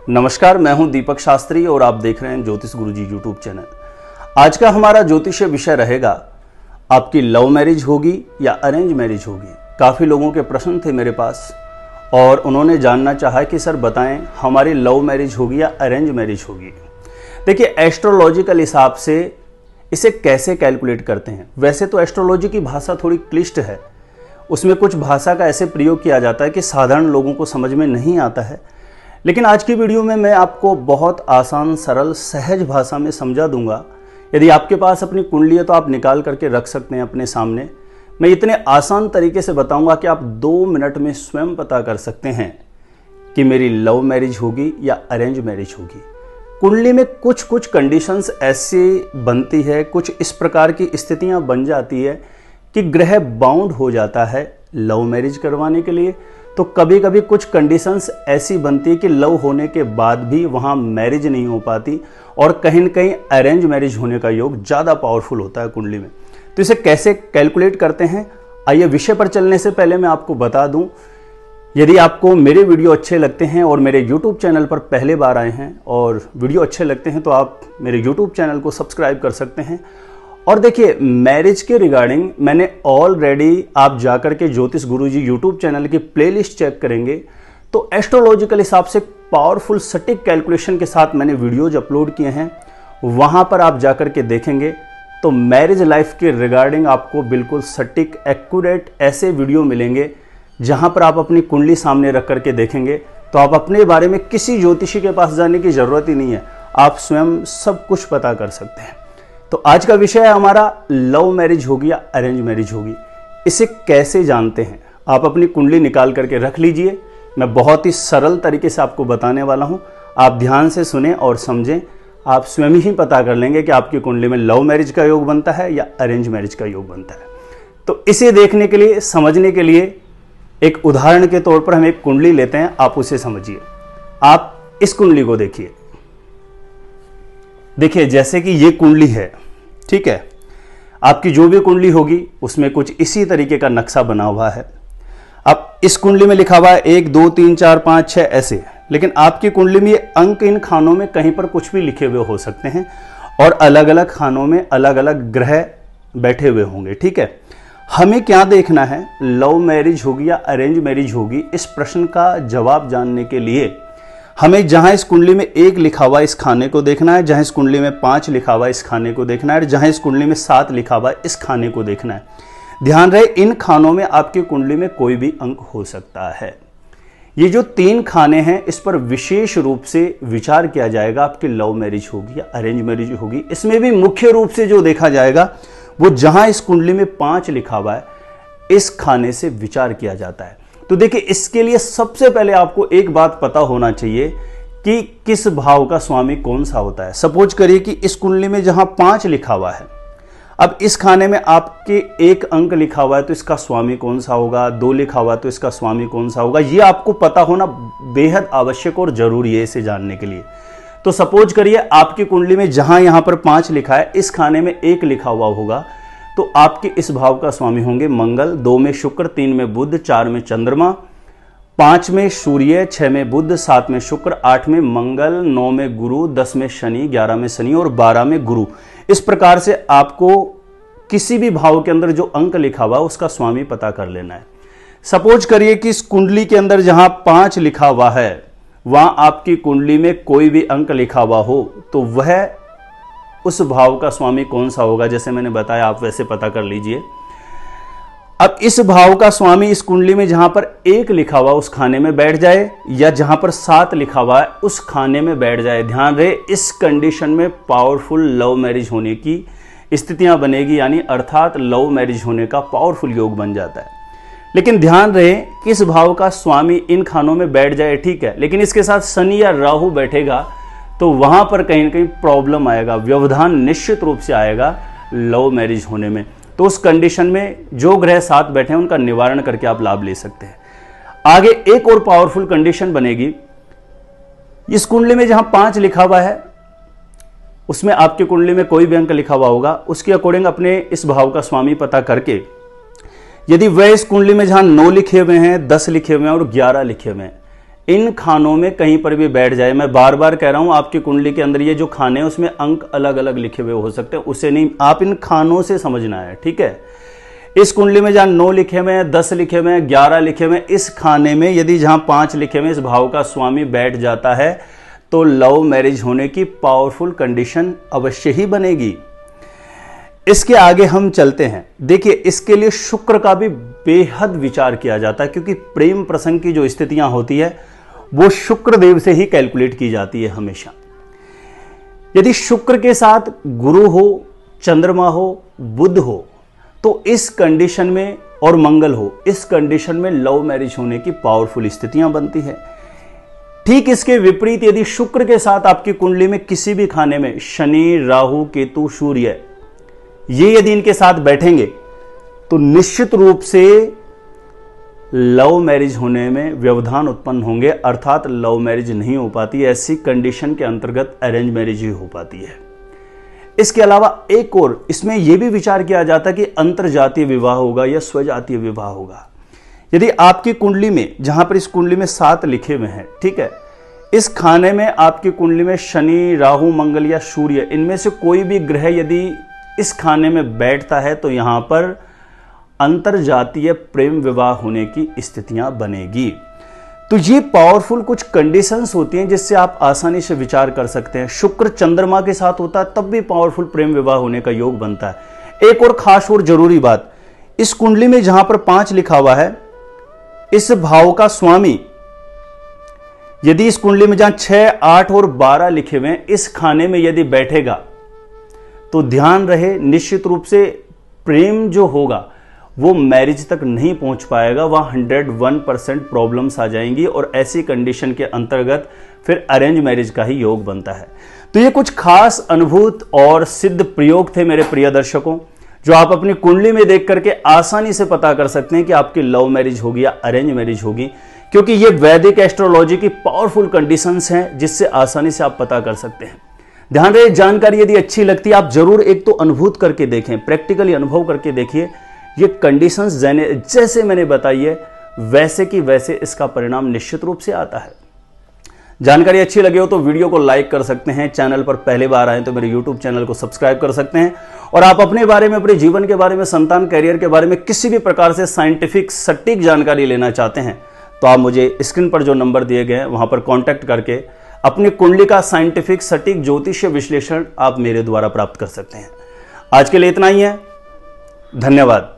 नमस्कार, मैं हूं दीपक शास्त्री और आप देख रहे हैं ज्योतिष गुरुजी यूट्यूब चैनल। आज का हमारा ज्योतिषीय विषय रहेगा, आपकी लव मैरिज होगी या अरेंज मैरिज होगी। काफ़ी लोगों के प्रश्न थे मेरे पास और उन्होंने जानना चाहा कि सर बताएं हमारी लव मैरिज होगी या अरेंज मैरिज होगी। देखिए, एस्ट्रोलॉजिकल हिसाब से इसे कैसे कैलकुलेट करते हैं। वैसे तो एस्ट्रोलॉजी की भाषा थोड़ी क्लिष्ट है, उसमें कुछ भाषा का ऐसे प्रयोग किया जाता है कि साधारण लोगों को समझ में नहीं आता है। लेकिन आज की वीडियो में मैं आपको बहुत आसान, सरल, सहज भाषा में समझा दूंगा। यदि आपके पास अपनी कुंडली है तो आप निकाल करके रख सकते हैं अपने सामने। मैं इतने आसान तरीके से बताऊंगा कि आप 2 मिनट में स्वयं पता कर सकते हैं कि मेरी लव मैरिज होगी या अरेंज मैरिज होगी। कुंडली में कुछ कुछ कंडीशंस ऐसी बनती है, कुछ इस प्रकार की स्थितियां बन जाती है कि ग्रह बाउंड हो जाता है लव मैरिज करवाने के लिए। तो कभी कभी कुछ कंडीशंस ऐसी बनती है कि लव होने के बाद भी वहाँ मैरिज नहीं हो पाती और कहीं न कहीं अरेंज मैरिज होने का योग ज़्यादा पावरफुल होता है कुंडली में। तो इसे कैसे कैलकुलेट करते हैं, आइए विषय पर चलने से पहले मैं आपको बता दूं, यदि आपको मेरे वीडियो अच्छे लगते हैं और मेरे YouTube चैनल पर पहले बार आए हैं और वीडियो अच्छे लगते हैं तो आप मेरे YouTube चैनल को सब्सक्राइब कर सकते हैं। और देखिए, मैरिज के रिगार्डिंग मैंने ऑलरेडी, आप जाकर के ज्योतिष गुरुजी यूट्यूब चैनल की प्लेलिस्ट चेक करेंगे तो एस्ट्रोलॉजिकल हिसाब से पावरफुल सटीक कैलकुलेशन के साथ मैंने वीडियोज अपलोड किए हैं। वहां पर आप जाकर के देखेंगे तो मैरिज लाइफ के रिगार्डिंग आपको बिल्कुल सटीक, एक्यूरेट ऐसे वीडियो मिलेंगे जहां पर आप अपनी कुंडली सामने रख करके देखेंगे तो आप अपने बारे में किसी ज्योतिषी के पास जाने की जरूरत ही नहीं है, आप स्वयं सब कुछ पता कर सकते हैं। तो आज का विषय है हमारा, लव मैरिज होगी या अरेंज मैरिज होगी। इसे कैसे जानते हैं, आप अपनी कुंडली निकाल करके रख लीजिए। मैं बहुत ही सरल तरीके से आपको बताने वाला हूं, आप ध्यान से सुने और समझें। आप स्वयं ही पता कर लेंगे कि आपकी कुंडली में लव मैरिज का योग बनता है या अरेंज मैरिज का योग बनता है। तो इसे देखने के लिए, समझने के लिए एक उदाहरण के तौर पर हम एक कुंडली लेते हैं, आप उसे समझिए। आप इस कुंडली को देखिए। देखिए, जैसे कि ये कुंडली है, ठीक है। आपकी जो भी कुंडली होगी उसमें कुछ इसी तरीके का नक्शा बना हुआ है। अब इस कुंडली में लिखा हुआ है 1 2 3 4 5 6 ऐसे, लेकिन आपकी कुंडली में ये अंक इन खानों में कहीं पर कुछ भी लिखे हुए हो सकते हैं और अलग अलग खानों में अलग अलग ग्रह बैठे हुए होंगे, ठीक है। हमें क्या देखना है, लव मैरिज होगी या अरेंज मैरिज होगी, इस प्रश्न का जवाब जानने के लिए हमें जहां इस कुंडली में 1 लिखा हुआ इस खाने को देखना है, जहां इस कुंडली में 5 लिखा हुआ इस खाने को देखना है और जहां इस कुंडली में 7 लिखा हुआ इस खाने को देखना है। ध्यान रहे, इन खानों में आपकी कुंडली में कोई भी अंक हो सकता है। ये जो 3 खाने हैं इस पर विशेष रूप से विचार किया जाएगा, आपकी लव मैरिज होगी या अरेंज मैरिज होगी। इसमें भी मुख्य रूप से जो देखा जाएगा वो जहां इस कुंडली में 5 लिखा हुआ है इस खाने से विचार किया जाता है। तो देखिए, इसके लिए सबसे पहले आपको एक बात पता होना चाहिए कि किस भाव का स्वामी कौन सा होता है। सपोज करिए कि इस कुंडली में जहां 5 लिखा हुआ है, अब इस खाने में आपके 1 अंक लिखा हुआ है तो इसका स्वामी कौन सा होगा, 2 लिखा हुआ तो इसका स्वामी कौन सा होगा, ये आपको पता होना बेहद आवश्यक और जरूरी है इसे जानने के लिए। तो सपोज करिए आपकी कुंडली में जहां यहां पर 5 लिखा है, इस खाने में 1 लिखा हुआ होगा तो आपके इस भाव का स्वामी होंगे मंगल, 2 में शुक्र, 3 में बुध, 4 में चंद्रमा, 5 में सूर्य, 6 में बुध, 7 में शुक्र, 8 में मंगल, 9 में गुरु, 10 में शनि, 11 में शनि और 12 में गुरु। इस प्रकार से आपको किसी भी भाव के अंदर जो अंक लिखा हुआ उसका स्वामी पता कर लेना है। सपोज करिए कि इस कुंडली के अंदर जहां 5 लिखा हुआ है वहां आपकी कुंडली में कोई भी अंक लिखा हुआ हो तो वह उस भाव का स्वामी कौन सा होगा, जैसे मैंने बताया आप वैसे पता कर लीजिए। अब इस भाव का स्वामी इस कुंडली में जहां पर 1 लिखा हुआ उस खाने में बैठ जाए या जहां पर 7 लिखा हुआ है उस खाने में बैठ जाए। ध्यान रहे, इस कंडीशन में पावरफुल लव मैरिज होने की स्थितियां बनेगी, यानी अर्थात लव मैरिज होने का पावरफुल योग बन जाता है। लेकिन ध्यान रहे, किस भाव का स्वामी इन खानों में बैठ जाए ठीक है, लेकिन इसके साथ शनि या राहु बैठेगा तो वहां पर कहीं ना कहीं प्रॉब्लम आएगा, व्यवधान निश्चित रूप से आएगा लव मैरिज होने में। तो उस कंडीशन में जो ग्रह साथ बैठे हैं उनका निवारण करके आप लाभ ले सकते हैं। आगे एक और पावरफुल कंडीशन बनेगी, इस कुंडली में जहां 5 लिखा हुआ है उसमें आपकी कुंडली में कोई भी अंक लिखा हुआ होगा, उसके अकॉर्डिंग अपने इस भाव का स्वामी पता करके यदि वह इस कुंडली में जहां 9 लिखे हुए हैं, 10 लिखे हुए हैं और 11 लिखे हुए हैं, इन खानों में कहीं पर भी बैठ जाए, मैं बार बार कह रहा हूं, आपकी कुंडली के अंदर ये जो खाने हैं उसमें अंक अलग अलग लिखे हुए हो सकते हैं, उसे नहीं, आप इन खानों से समझना है, ठीक है। इस कुंडली में जहां 9 लिखे हुए हैं, 10 लिखे हुए हैं, 11 लिखे हुए हैं, इस खाने में यदि जहां 5 लिखे हुए हैं, इस भाव का स्वामी बैठ जाता है तो लव मैरिज होने की पावरफुल कंडीशन अवश्य ही बनेगी। इसके आगे हम चलते हैं। देखिए, इसके लिए शुक्र का भी बेहद विचार किया जाता है, क्योंकि प्रेम प्रसंग की जो स्थितियां होती है वो शुक्र देव से ही कैलकुलेट की जाती है हमेशा। यदि शुक्र के साथ गुरु हो, चंद्रमा हो, बुध हो, तो इस कंडीशन में, और मंगल हो, इस कंडीशन में लव मैरिज होने की पावरफुल स्थितियां बनती है। ठीक इसके विपरीत यदि शुक्र के साथ आपकी कुंडली में किसी भी खाने में शनि, राहु, केतु, सूर्य, ये यदि इनके साथ बैठेंगे तो निश्चित रूप से लव मैरिज होने में व्यवधान उत्पन्न होंगे, अर्थात लव मैरिज नहीं हो पाती। ऐसी कंडीशन के अंतर्गत अरेंज मैरिज ही हो पाती है। इसके अलावा एक और इसमें यह भी विचार किया जाता है कि अंतरजातीय विवाह होगा या स्वजातीय विवाह होगा। यदि आपकी कुंडली में, जहां पर इस कुंडली में 7 लिखे हुए हैं, ठीक है, इस खाने में आपकी कुंडली में शनि, राहु, मंगल या सूर्य, इनमें से कोई भी ग्रह यदि इस खाने में बैठता है तो यहां पर अंतरजातीय प्रेम विवाह होने की स्थितियां बनेगी। तो ये पावरफुल कुछ कंडीशंस होती हैं जिससे आप आसानी से विचार कर सकते हैं। शुक्र चंद्रमा के साथ होता है तब भी पावरफुल प्रेम विवाह होने का योग बनता है। एक और खास और जरूरी बात, इस कुंडली में जहां पर 5 लिखा हुआ है, इस भाव का स्वामी यदि इस कुंडली में जहां 6, 8 और 12 लिखे हुए हैं, इस खाने में यदि बैठेगा तो ध्यान रहे, निश्चित रूप से प्रेम जो होगा वो मैरिज तक नहीं पहुंच पाएगा, वहां 101% प्रॉब्लम्स आ जाएंगी और ऐसी कंडीशन के अंतर्गत फिर अरेंज मैरिज का ही योग बनता है। तो ये कुछ खास अनुभूत और सिद्ध प्रयोग थे मेरे प्रिय दर्शकों, जो आप अपनी कुंडली में देख करके आसानी से पता कर सकते हैं कि आपकी लव मैरिज होगी या अरेंज मैरिज होगी, क्योंकि ये वैदिक एस्ट्रोलॉजी की पावरफुल कंडीशंस हैं जिससे आसानी से आप पता कर सकते हैं। ध्यान रहे, जानकारी यदि अच्छी लगती है आप जरूर एक तो अनुभूत करके देखें, प्रैक्टिकली अनुभव करके देखिए। ये कंडीशंस जैसे मैंने बताई है वैसे की वैसे इसका परिणाम निश्चित रूप से आता है। जानकारी अच्छी लगे हो तो वीडियो को लाइक कर सकते हैं, चैनल पर पहली बार आए तो मेरे यूट्यूब चैनल को सब्सक्राइब कर सकते हैं। और आप अपने बारे में, अपने जीवन के बारे में, संतान, करियर के बारे में किसी भी प्रकार से साइंटिफिक सटीक जानकारी लेना चाहते हैं तो आप मुझे स्क्रीन पर जो नंबर दिए गए हैं वहां पर कॉन्टैक्ट करके अपनी कुंडली का साइंटिफिक सटीक ज्योतिषीय विश्लेषण आप मेरे द्वारा प्राप्त कर सकते हैं। आज के लिए इतना ही है, धन्यवाद।